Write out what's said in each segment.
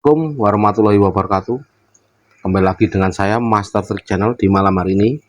Assalamualaikum warahmatullahi wabarakatuh. Kembali lagi dengan saya Master Trik Channel. Di malam hari ini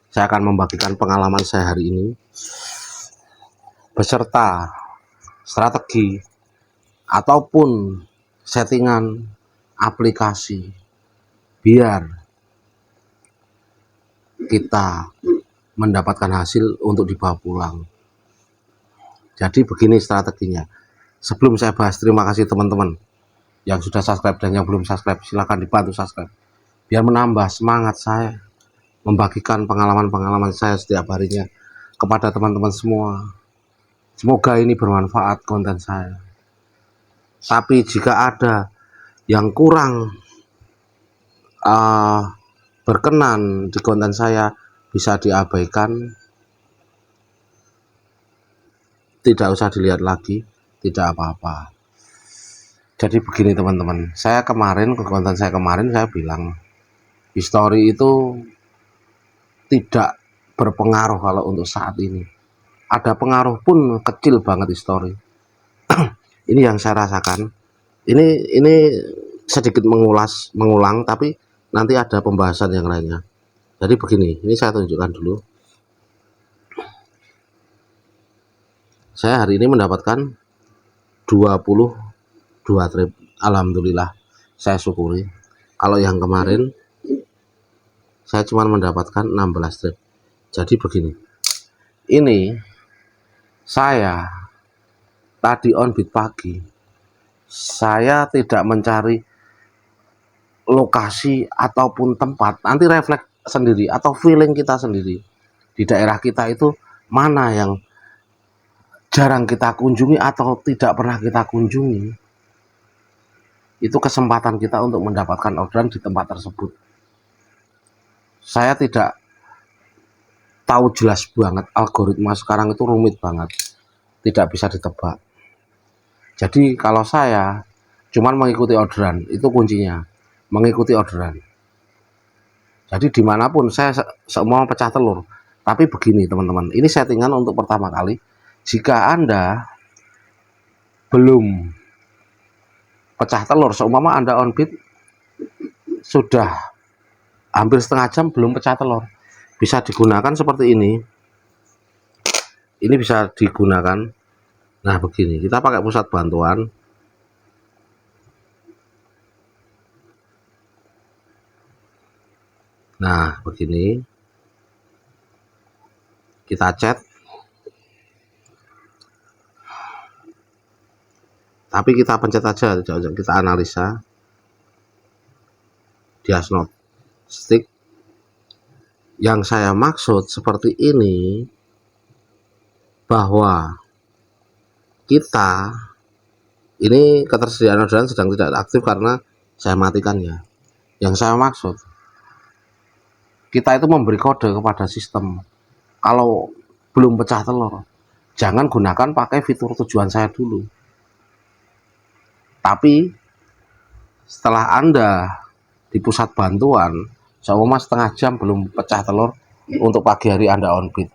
saya akan membagikan pengalaman saya hari ini beserta strategi ataupun settingan aplikasi biar kita mendapatkan hasil untuk dibawa pulang. Jadi begini strateginya. Sebelum saya bahas, terima kasih teman-teman yang sudah subscribe dan yang belum subscribe, silahkan dibantu subscribe biar menambah semangat saya membagikan pengalaman-pengalaman saya setiap harinya kepada teman-teman semua. Semoga ini bermanfaat konten saya. Tapi jika ada yang kurang berkenan di konten saya, bisa diabaikan, tidak usah dilihat lagi, tidak apa-apa. Jadi begini teman-teman, saya kemarin ke konten saya kemarin saya bilang history itu tidak berpengaruh kalau untuk saat ini. Ada pengaruh pun kecil banget history. Ini yang saya rasakan. Ini sedikit mengulang, tapi nanti ada pembahasan yang lainnya. Jadi begini, ini saya tunjukkan dulu. Saya hari ini mendapatkan 22 trip, alhamdulillah, saya syukuri. Kalau yang kemarin saya cuma mendapatkan 16 trip. Jadi begini, ini saya tadi on bid pagi, saya tidak mencari lokasi ataupun tempat, nanti refleks sendiri atau feeling kita sendiri di daerah kita itu mana yang jarang kita kunjungi atau tidak pernah kita kunjungi. Itu kesempatan kita untuk mendapatkan orderan di tempat tersebut. Saya tidak tahu jelas banget, algoritma sekarang itu rumit banget, tidak bisa ditebak. Jadi kalau saya cuman mengikuti orderan, itu kuncinya, mengikuti orderan. Jadi dimanapun saya semua pecah telur. Tapi begini teman-teman, ini settingan untuk pertama kali. Jika Anda belum pecah telur, seumpama Anda on bid sudah hampir setengah jam belum pecah telur, bisa digunakan seperti ini. Ini bisa digunakan. Nah begini, kita pakai pusat bantuan. Nah begini, kita chat. Tapi kita pencet aja, kita analisa diagnostik. Yang saya maksud seperti ini, bahwa kita ini ketersediaan orderan sedang tidak aktif karena saya matikan ya. Yang saya maksud, kita itu memberi kode kepada sistem. Kalau belum pecah telur, jangan gunakan pakai fitur tujuan saya dulu. Tapi setelah Anda di pusat bantuan, seumpama setengah jam belum pecah telur, untuk pagi hari Anda on bid.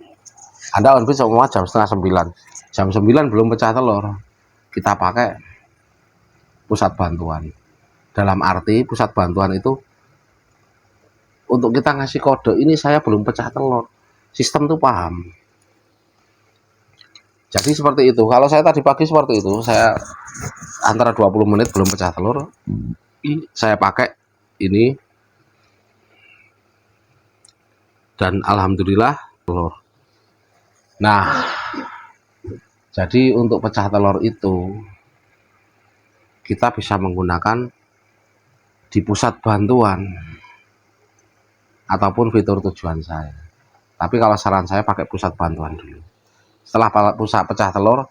Anda on bid seumpama jam setengah 9. Jam 9 belum pecah telur, kita pakai pusat bantuan. Dalam arti pusat bantuan itu untuk kita ngasih kode, ini saya belum pecah telur. Sistem tuh paham. Jadi seperti itu. Kalau saya tadi pagi seperti itu, saya antara 20 menit belum pecah telur, saya pakai ini dan alhamdulillah telur. Nah, jadi untuk pecah telur itu kita bisa menggunakan di pusat bantuan ataupun fitur tujuan saya. Tapi kalau saran saya pakai pusat bantuan dulu. Setelah pusat pecah telur,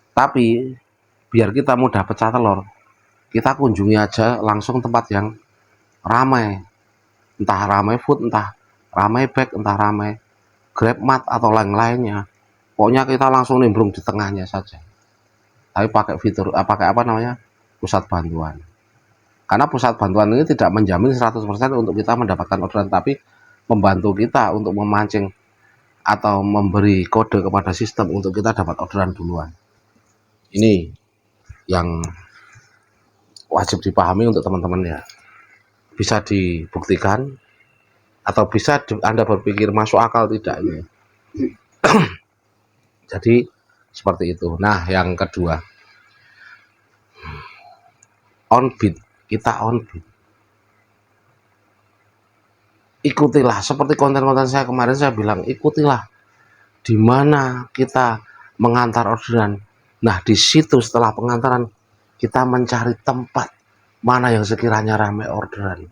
tapi biar kita mudah pecah telur, kita kunjungi aja langsung tempat yang ramai, entah ramai food, entah ramai bag, entah ramai GrabMart atau lain-lainnya. Pokoknya kita langsung nimbrung di tengahnya saja. Tapi pakai fitur, pakai apa namanya, pusat bantuan. Karena pusat bantuan ini tidak menjamin 100% untuk kita mendapatkan orderan, tapi membantu kita untuk memancing atau memberi kode kepada sistem untuk kita dapat orderan duluan. Ini yang wajib dipahami untuk teman-teman ya. Bisa dibuktikan atau bisa Anda berpikir masuk akal tidak ini. Jadi seperti itu. Nah, yang kedua, on beat. Kita on beat. Ikutilah seperti konten-konten saya kemarin, saya bilang ikutilah di mana kita mengantar orderan. Nah, di situ setelah pengantaran kita mencari tempat mana yang sekiranya ramai orderan.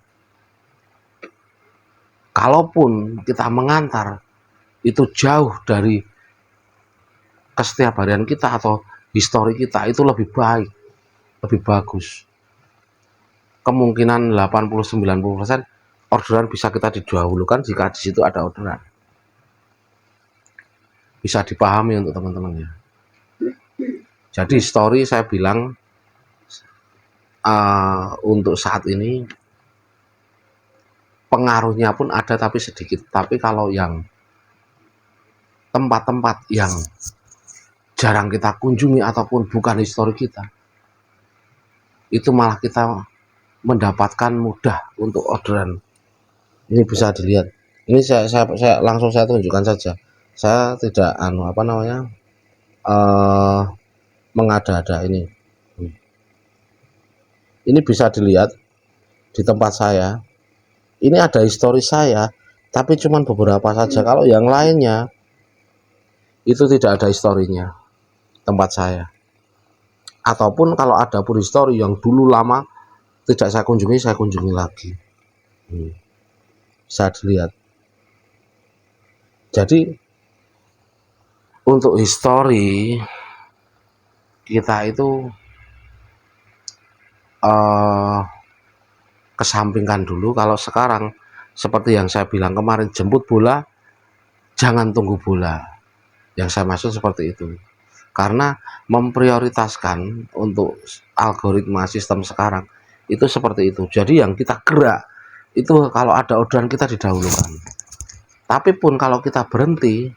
Kalaupun kita mengantar itu jauh dari kesetiaparian kita atau histori kita, itu lebih baik, lebih bagus. Kemungkinan 80-90% orderan bisa kita didahulukan jika di situ ada orderan. Bisa dipahami untuk teman-teman ya. Jadi story saya bilang untuk saat ini pengaruhnya pun ada tapi sedikit. Tapi kalau yang tempat-tempat yang jarang kita kunjungi ataupun bukan histori kita, itu malah kita mendapatkan mudah untuk orderan. Ini bisa dilihat. Ini saya langsung saya tunjukkan saja. Saya tidak mengada-ada ini. Ini bisa dilihat di tempat saya. Ini ada histori saya, tapi cuman beberapa saja. Kalau yang lainnya itu tidak ada historinya tempat saya. Ataupun kalau ada pun histori yang dulu lama tidak saya kunjungi lagi. Bisa dilihat. Jadi untuk histori kita itu kesampingkan dulu. Kalau sekarang seperti yang saya bilang kemarin, jemput bola jangan tunggu bola. Yang saya maksud seperti itu, karena memprioritaskan untuk algoritma sistem sekarang itu seperti itu. Jadi yang kita gerak itu kalau ada orderan kita didahulukan. Tapi pun kalau kita berhenti,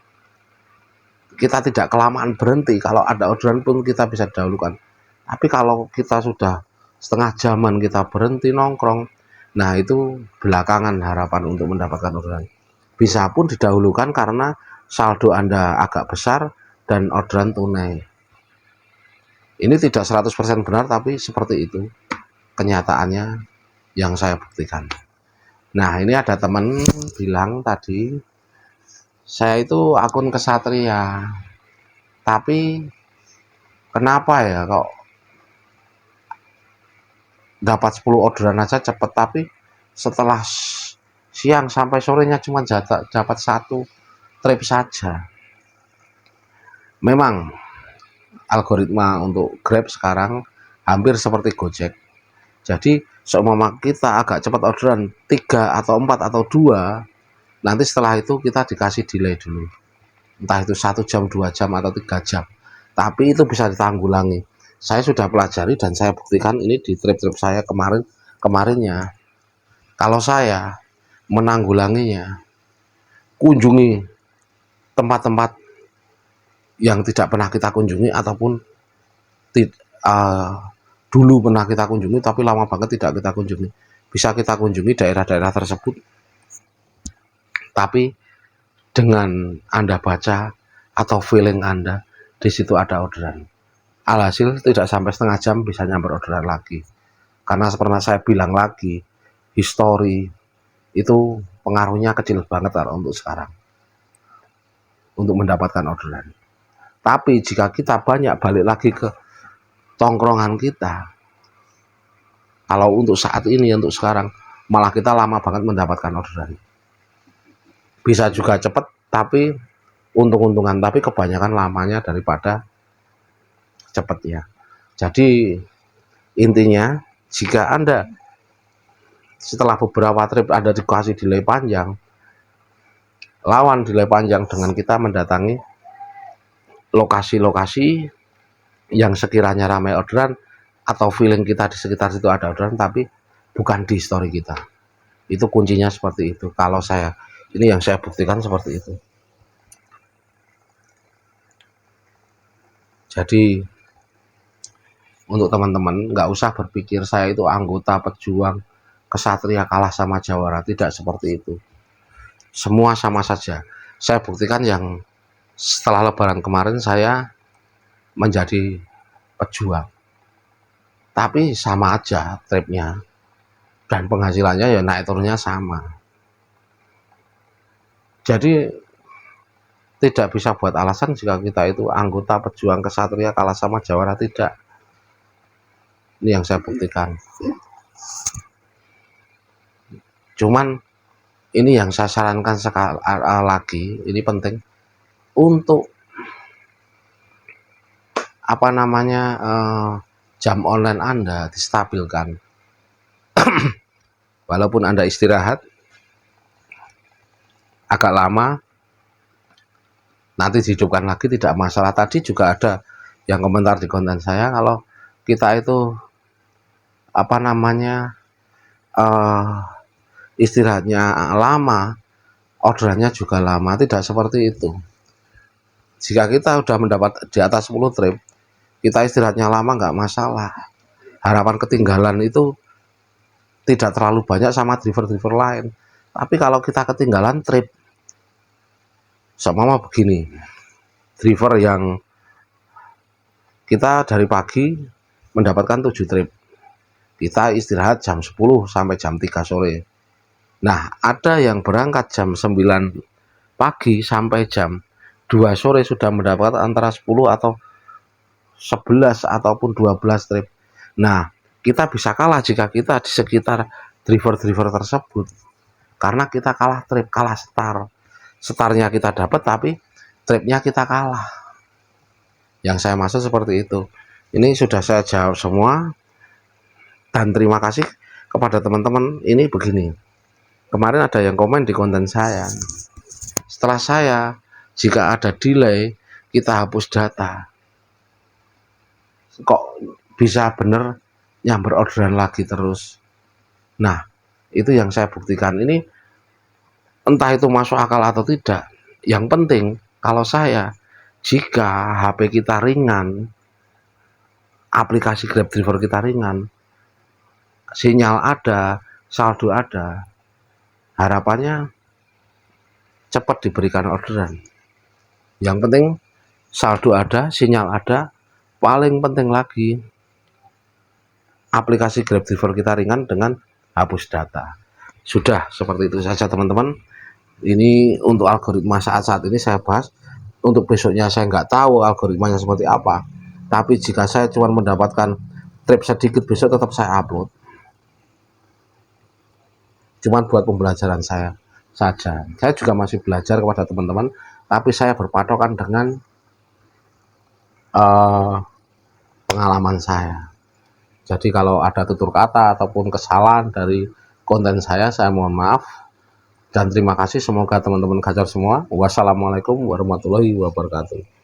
kita tidak kelamaan berhenti, kalau ada orderan pun kita bisa didahulukan. Tapi kalau kita sudah setengah jaman kita berhenti nongkrong, nah itu belakangan harapan untuk mendapatkan orderan. Bisa pun didahulukan karena saldo Anda agak besar dan orderan tunai. Ini tidak 100% benar, tapi seperti itu kenyataannya yang saya buktikan. Nah, ini ada teman bilang tadi, saya itu akun kesatria, tapi kenapa ya kok dapat 10 orderan aja cepet, tapi setelah siang sampai sorenya cuma dapat 1 trip saja. Memang algoritma untuk Grab sekarang hampir seperti Gojek. Jadi seumpama kita agak cepat orderan 3 atau 4 atau 2, nanti setelah itu kita dikasih delay dulu. Entah itu 1 jam, 2 jam atau 3 jam. Tapi itu bisa ditanggulangi. Saya sudah pelajari dan saya buktikan ini di trip-trip saya kemarinnya. Kalau saya menanggulanginya, kunjungi tempat-tempat yang tidak pernah kita kunjungi ataupun dulu pernah kita kunjungi tapi lama banget tidak kita kunjungi. Bisa kita kunjungi daerah-daerah tersebut, tapi dengan Anda baca atau feeling Anda, di situ ada orderan. Alhasil tidak sampai setengah jam bisa nyamper orderan lagi. Karena seperti saya bilang lagi, histori itu pengaruhnya kecil banget untuk sekarang untuk mendapatkan orderan. Tapi jika kita banyak balik lagi ke tongkrongan kita, kalau untuk saat ini, untuk sekarang, malah kita lama banget mendapatkan orderan. Bisa juga cepat, tapi untung-untungan, tapi kebanyakan lamanya daripada cepat ya. Jadi intinya, jika Anda setelah beberapa trip Anda dikasih delay panjang, lawan delay panjang dengan kita mendatangi lokasi-lokasi yang sekiranya ramai orderan atau feeling kita di sekitar situ ada orderan, tapi bukan di story kita. Itu kuncinya seperti itu. Kalau saya, ini yang saya buktikan seperti itu. Jadi untuk teman-teman nggak usah berpikir saya itu anggota pejuang kesatria kalah sama jawara, tidak seperti itu. Semua sama saja. Saya buktikan yang setelah lebaran kemarin saya menjadi pejuang, tapi sama aja tripnya dan penghasilannya ya naik turunnya sama. Jadi tidak bisa buat alasan jika kita itu anggota pejuang kesatria kalah sama jawara, tidak. Ini yang saya buktikan. Cuman ini yang saya sarankan sekali lagi, ini penting untuk apa namanya jam online Anda distabilkan. Walaupun Anda istirahat agak lama, nanti dihidupkan lagi tidak masalah. Tadi juga ada yang komentar di konten saya kalau kita itu apa namanya istirahatnya lama, orderannya juga lama. Tidak seperti itu. Jika kita sudah mendapat di atas 10 trip, kita istirahatnya lama nggak masalah. Harapan ketinggalan itu tidak terlalu banyak sama driver-driver lain. Tapi kalau kita ketinggalan trip, sama begini, driver yang kita dari pagi mendapatkan 7 trip, kita istirahat jam 10 sampai jam 3 sore. Nah, ada yang berangkat jam 9 pagi sampai jam 2 sore sudah mendapat antara 10 atau 11 ataupun 12 trip. Nah, kita bisa kalah jika kita di sekitar driver-driver tersebut, karena kita kalah trip, kalah star. Starnya kita dapat tapi tripnya kita kalah. Yang saya maksud seperti itu. Ini sudah saya jawab semua, dan terima kasih kepada teman-teman. Ini begini, kemarin ada yang komen di konten saya, setelah saya jika ada delay kita hapus data, kok bisa bener nyamber orderan lagi terus. Nah, itu yang saya buktikan. Ini entah itu masuk akal atau tidak, yang penting kalau saya, jika HP kita ringan, aplikasi Grab Driver kita ringan, sinyal ada, saldo ada, harapannya cepat diberikan orderan. Yang penting saldo ada, sinyal ada, paling penting lagi aplikasi Grab Driver kita ringan dengan hapus data. Sudah seperti itu saja teman-teman. Ini untuk algoritma saat ini saya bahas. Untuk besoknya saya nggak tahu algoritmanya seperti apa. Tapi jika saya cuma mendapatkan trip sedikit besok tetap saya upload. Cuman buat pembelajaran saya saja. Saya juga masih belajar kepada teman-teman, tapi saya berpatokan dengan pengalaman saya. Jadi kalau ada tutur kata ataupun kesalahan dari konten saya mohon maaf. Dan terima kasih, semoga teman-teman gacor semua. Wassalamualaikum warahmatullahi wabarakatuh.